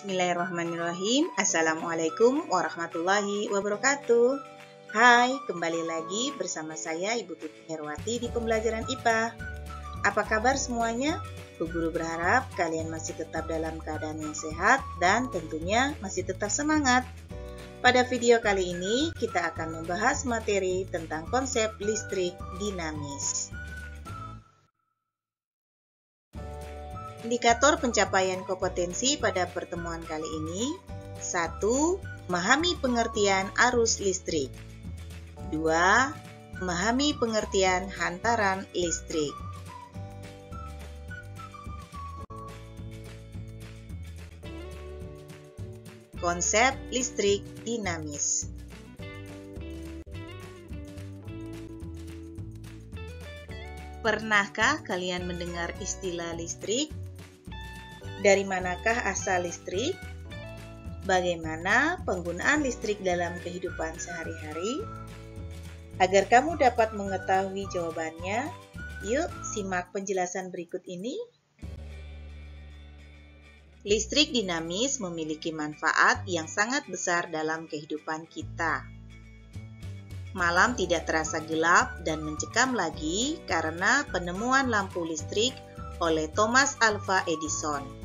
Bismillahirrahmanirrahim. Assalamualaikum warahmatullahi wabarakatuh. Hai, kembali lagi bersama saya Ibu Tuti Herwati di pembelajaran IPA. Apa kabar semuanya? Bu Guru berharap kalian masih tetap dalam keadaan yang sehat dan tentunya masih tetap semangat. Pada video kali ini kita akan membahas materi tentang konsep listrik dinamis. Indikator pencapaian kompetensi pada pertemuan kali ini. 1. Memahami pengertian arus listrik. 2. Memahami pengertian hantaran listrik. Konsep listrik dinamis. Pernahkah kalian mendengar istilah listrik? Dari manakah asal listrik? Bagaimana penggunaan listrik dalam kehidupan sehari-hari? Agar kamu dapat mengetahui jawabannya, yuk simak penjelasan berikut ini. Listrik dinamis memiliki manfaat yang sangat besar dalam kehidupan kita. Malam tidak terasa gelap dan mencekam lagi karena penemuan lampu listrik oleh Thomas Alva Edison.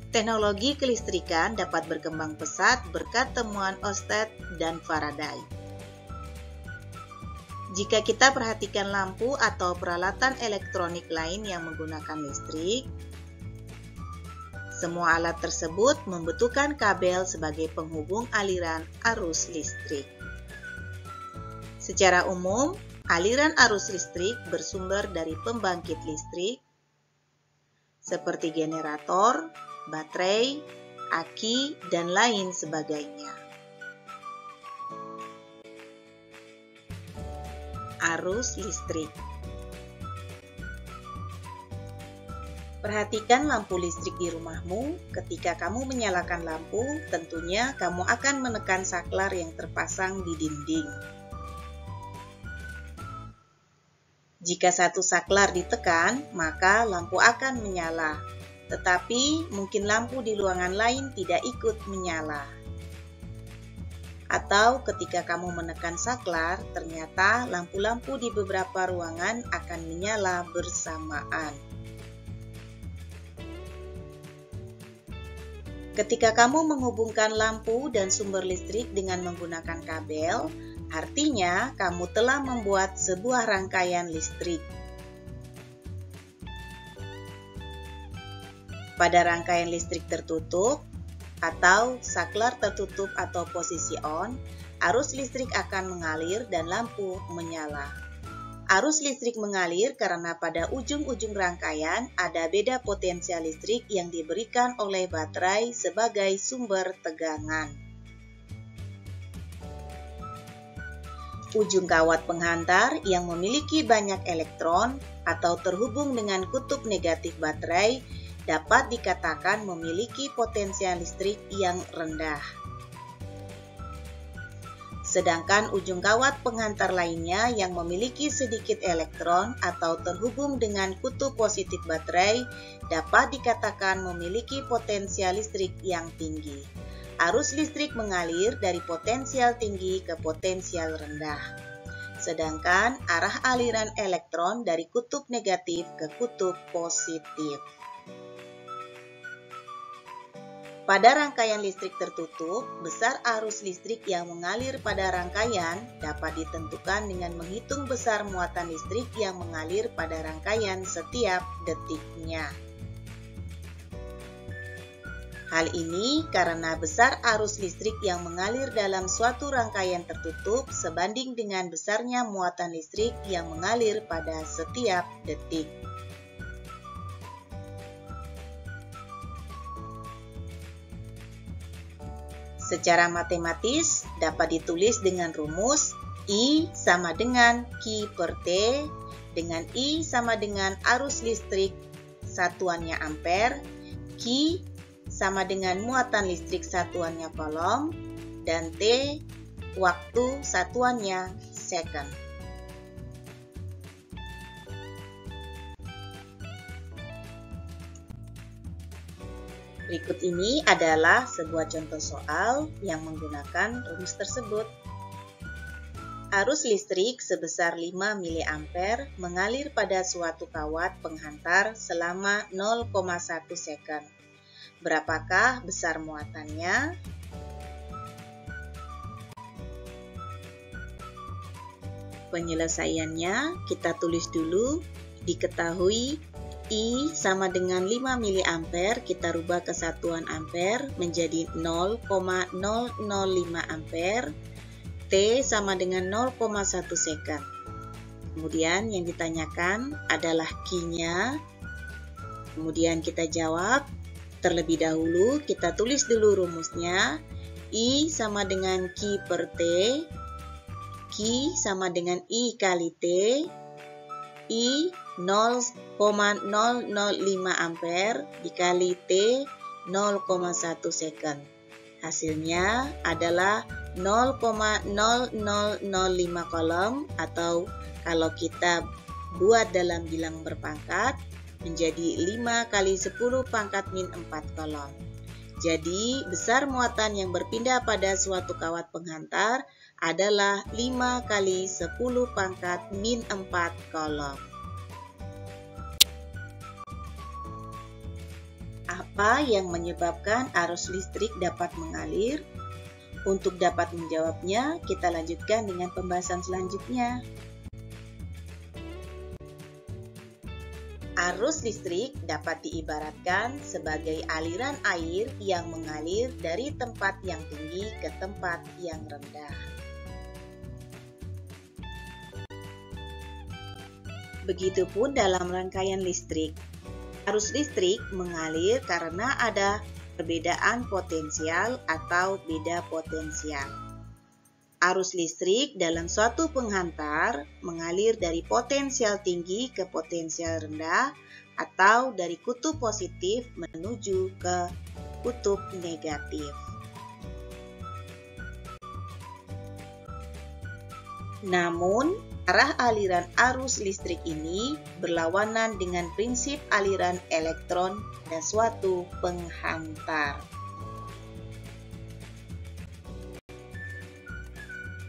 Teknologi kelistrikan dapat berkembang pesat berkat temuan Oersted dan Faraday. Jika kita perhatikan lampu atau peralatan elektronik lain yang menggunakan listrik, semua alat tersebut membutuhkan kabel sebagai penghubung aliran arus listrik. Secara umum, aliran arus listrik bersumber dari pembangkit listrik seperti generator, baterai, aki, dan lain sebagainya. Arus listrik. Perhatikan lampu listrik di rumahmu. Ketika kamu menyalakan lampu, tentunya kamu akan menekan saklar yang terpasang di dinding. Jika satu saklar ditekan, maka lampu akan menyala. Tetapi mungkin lampu di ruangan lain tidak ikut menyala. Atau ketika kamu menekan saklar, ternyata lampu-lampu di beberapa ruangan akan menyala bersamaan. Ketika kamu menghubungkan lampu dan sumber listrik dengan menggunakan kabel, artinya kamu telah membuat sebuah rangkaian listrik. Pada rangkaian listrik tertutup atau saklar tertutup atau posisi on, arus listrik akan mengalir dan lampu menyala. Arus listrik mengalir karena pada ujung-ujung rangkaian ada beda potensial listrik yang diberikan oleh baterai sebagai sumber tegangan. Ujung kawat penghantar yang memiliki banyak elektron atau terhubung dengan kutub negatif baterai dapat dikatakan memiliki potensial listrik yang rendah. Sedangkan ujung kawat penghantar lainnya yang memiliki sedikit elektron atau terhubung dengan kutub positif baterai dapat dikatakan memiliki potensial listrik yang tinggi. Arus listrik mengalir dari potensial tinggi ke potensial rendah. Sedangkan arah aliran elektron dari kutub negatif ke kutub positif. Pada rangkaian listrik tertutup, besar arus listrik yang mengalir pada rangkaian dapat ditentukan dengan menghitung besar muatan listrik yang mengalir pada rangkaian setiap detiknya. Hal ini karena besar arus listrik yang mengalir dalam suatu rangkaian tertutup sebanding dengan besarnya muatan listrik yang mengalir pada setiap detik. Secara matematis dapat ditulis dengan rumus I sama dengan Q per T, dengan I sama dengan arus listrik satuannya ampere, Q sama dengan muatan listrik satuannya coulomb, dan T waktu satuannya second. Berikut ini adalah sebuah contoh soal yang menggunakan rumus tersebut. Arus listrik sebesar 5 mA mengalir pada suatu kawat penghantar selama 0,1 second. Berapakah besar muatannya? Penyelesaiannya kita tulis dulu. Diketahui I sama dengan 5 mA, kita rubah ke satuan ampere menjadi 0,005 ampere. T sama dengan 0,1 second. Kemudian yang ditanyakan adalah Q-nya. Kemudian kita jawab. Terlebih dahulu kita tulis dulu rumusnya. I sama dengan Q per T. Q sama dengan I kali T. I 0,005 ampere dikali T 0,1 second. Hasilnya adalah 0,0005 kolom, atau kalau kita buat dalam bilang berpangkat menjadi 5 kali 10 pangkat min 4 kolom. Jadi besar muatan yang berpindah pada suatu kawat penghantar adalah 5 kali 10 pangkat min 4 kolom. Apa yang menyebabkan arus listrik dapat mengalir? Untuk dapat menjawabnya, kita lanjutkan dengan pembahasan selanjutnya. Arus listrik dapat diibaratkan sebagai aliran air yang mengalir dari tempat yang tinggi ke tempat yang rendah. Begitupun dalam rangkaian listrik. Arus listrik mengalir karena ada perbedaan potensial atau beda potensial. Arus listrik dalam suatu penghantar mengalir dari potensial tinggi ke potensial rendah atau dari kutub positif menuju ke kutub negatif. Namun, arah aliran arus listrik ini berlawanan dengan prinsip aliran elektron pada suatu penghantar.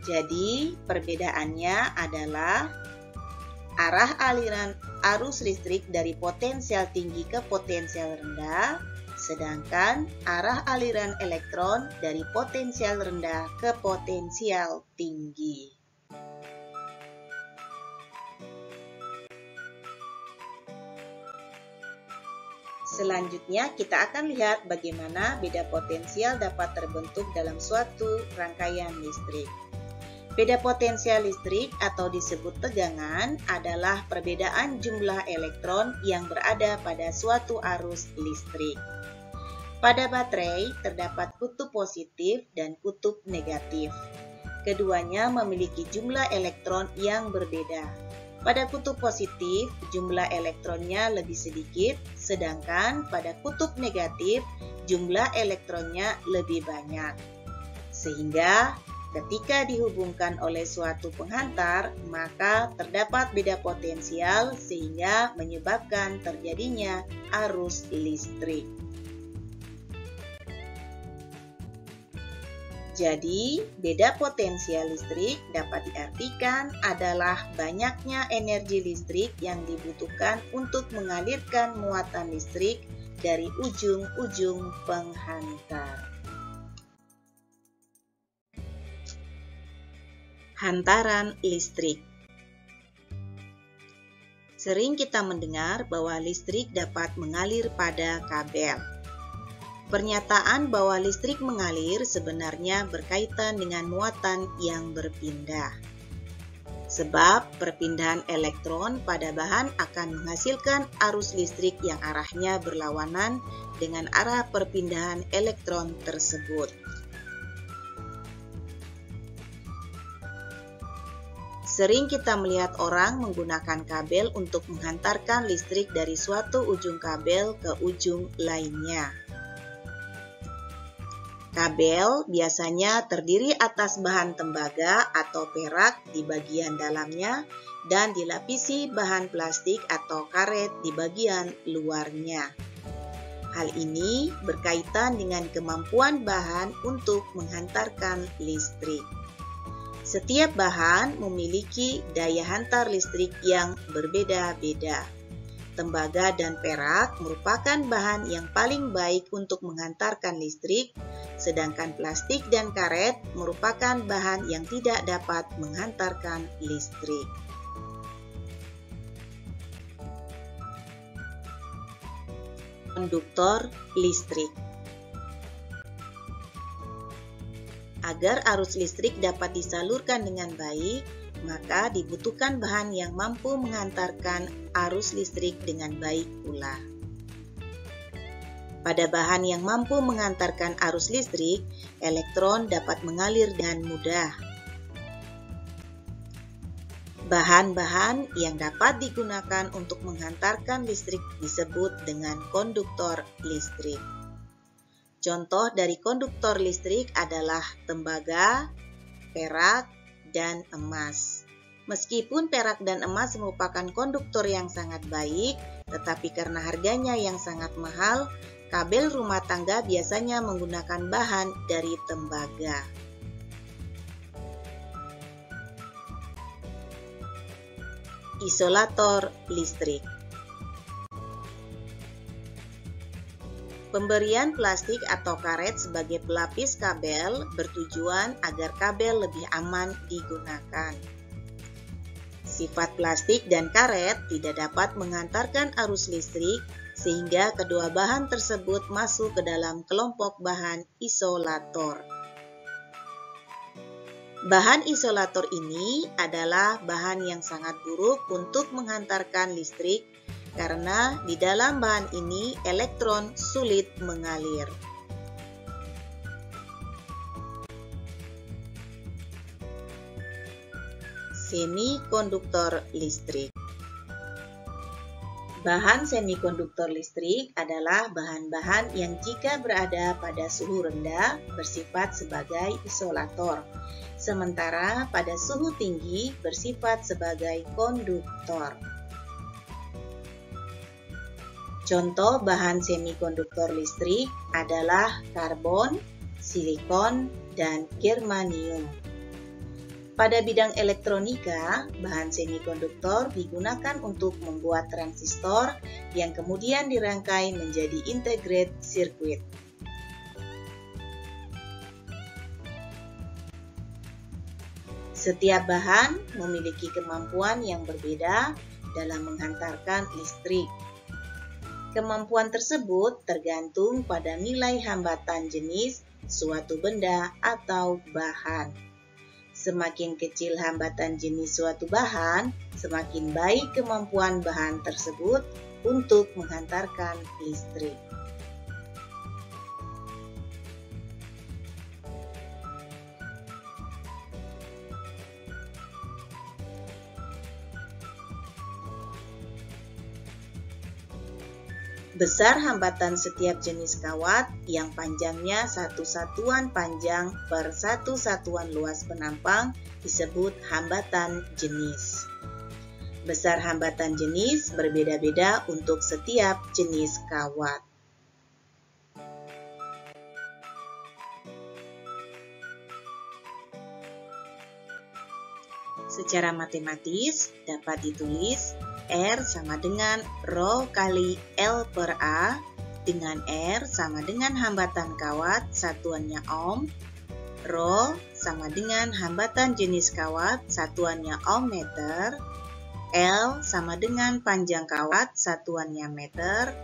Jadi, perbedaannya adalah arah aliran arus listrik dari potensial tinggi ke potensial rendah, sedangkan arah aliran elektron dari potensial rendah ke potensial tinggi. Selanjutnya, kita akan lihat bagaimana beda potensial dapat terbentuk dalam suatu rangkaian listrik. Beda potensial listrik atau disebut tegangan adalah perbedaan jumlah elektron yang berada pada suatu arus listrik. Pada baterai terdapat kutub positif dan kutub negatif. Keduanya memiliki jumlah elektron yang berbeda. Pada kutub positif, jumlah elektronnya lebih sedikit, sedangkan pada kutub negatif, jumlah elektronnya lebih banyak. Sehingga, ketika dihubungkan oleh suatu penghantar, maka terdapat beda potensial sehingga menyebabkan terjadinya arus listrik. Jadi, beda potensial listrik dapat diartikan adalah banyaknya energi listrik yang dibutuhkan untuk mengalirkan muatan listrik dari ujung-ujung penghantar. Hantaran listrik. Sering kita mendengar bahwa listrik dapat mengalir pada kabel. Pernyataan bahwa listrik mengalir sebenarnya berkaitan dengan muatan yang berpindah. Sebab perpindahan elektron pada bahan akan menghasilkan arus listrik yang arahnya berlawanan dengan arah perpindahan elektron tersebut. Sering kita melihat orang menggunakan kabel untuk menghantarkan listrik dari suatu ujung kabel ke ujung lainnya. Kabel biasanya terdiri atas bahan tembaga atau perak di bagian dalamnya dan dilapisi bahan plastik atau karet di bagian luarnya. Hal ini berkaitan dengan kemampuan bahan untuk menghantarkan listrik. Setiap bahan memiliki daya hantar listrik yang berbeda-beda. Tembaga dan perak merupakan bahan yang paling baik untuk menghantarkan listrik, sedangkan plastik dan karet merupakan bahan yang tidak dapat menghantarkan listrik. Konduktor listrik. Agar arus listrik dapat disalurkan dengan baik, maka dibutuhkan bahan yang mampu menghantarkan arus listrik dengan baik pula. Pada bahan yang mampu menghantarkan arus listrik, elektron dapat mengalir dengan mudah. Bahan-bahan yang dapat digunakan untuk menghantarkan listrik disebut dengan konduktor listrik. Contoh dari konduktor listrik adalah tembaga, perak, dan emas. Meskipun perak dan emas merupakan konduktor yang sangat baik, tetapi karena harganya yang sangat mahal, kabel rumah tangga biasanya menggunakan bahan dari tembaga. Isolator listrik. Pemberian plastik atau karet sebagai pelapis kabel bertujuan agar kabel lebih aman digunakan. Sifat plastik dan karet tidak dapat menghantarkan arus listrik, sehingga kedua bahan tersebut masuk ke dalam kelompok bahan isolator. Bahan isolator ini adalah bahan yang sangat buruk untuk menghantarkan listrik karena di dalam bahan ini elektron sulit mengalir. Semikonduktor listrik. Bahan semikonduktor listrik adalah bahan-bahan yang jika berada pada suhu rendah bersifat sebagai isolator, sementara pada suhu tinggi bersifat sebagai konduktor. Contoh bahan semikonduktor listrik adalah karbon, silikon, dan germanium. Pada bidang elektronika, bahan semikonduktor digunakan untuk membuat transistor yang kemudian dirangkai menjadi integrated circuit. Setiap bahan memiliki kemampuan yang berbeda dalam menghantarkan listrik. Kemampuan tersebut tergantung pada nilai hambatan jenis suatu benda atau bahan. Semakin kecil hambatan jenis suatu bahan, semakin baik kemampuan bahan tersebut untuk menghantarkan listrik. Besar hambatan setiap jenis kawat yang panjangnya satu satuan panjang per satu satuan luas penampang disebut hambatan jenis. Besar hambatan jenis berbeda-beda untuk setiap jenis kawat. Secara matematis dapat ditulis R sama dengan Rho kali L per A, dengan R sama dengan hambatan kawat satuannya ohm, Rho sama dengan hambatan jenis kawat satuannya ohm meter, L sama dengan panjang kawat satuannya meter,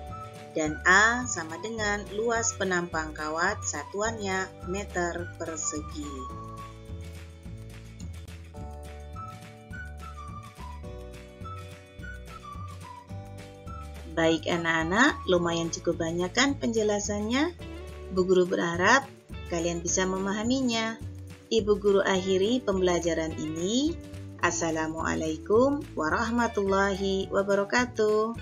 dan A sama dengan luas penampang kawat satuannya meter persegi. Baik anak-anak, lumayan cukup banyak kan penjelasannya? Bu Guru berharap kalian bisa memahaminya. Ibu Guru akhiri pembelajaran ini. Assalamualaikum warahmatullahi wabarakatuh.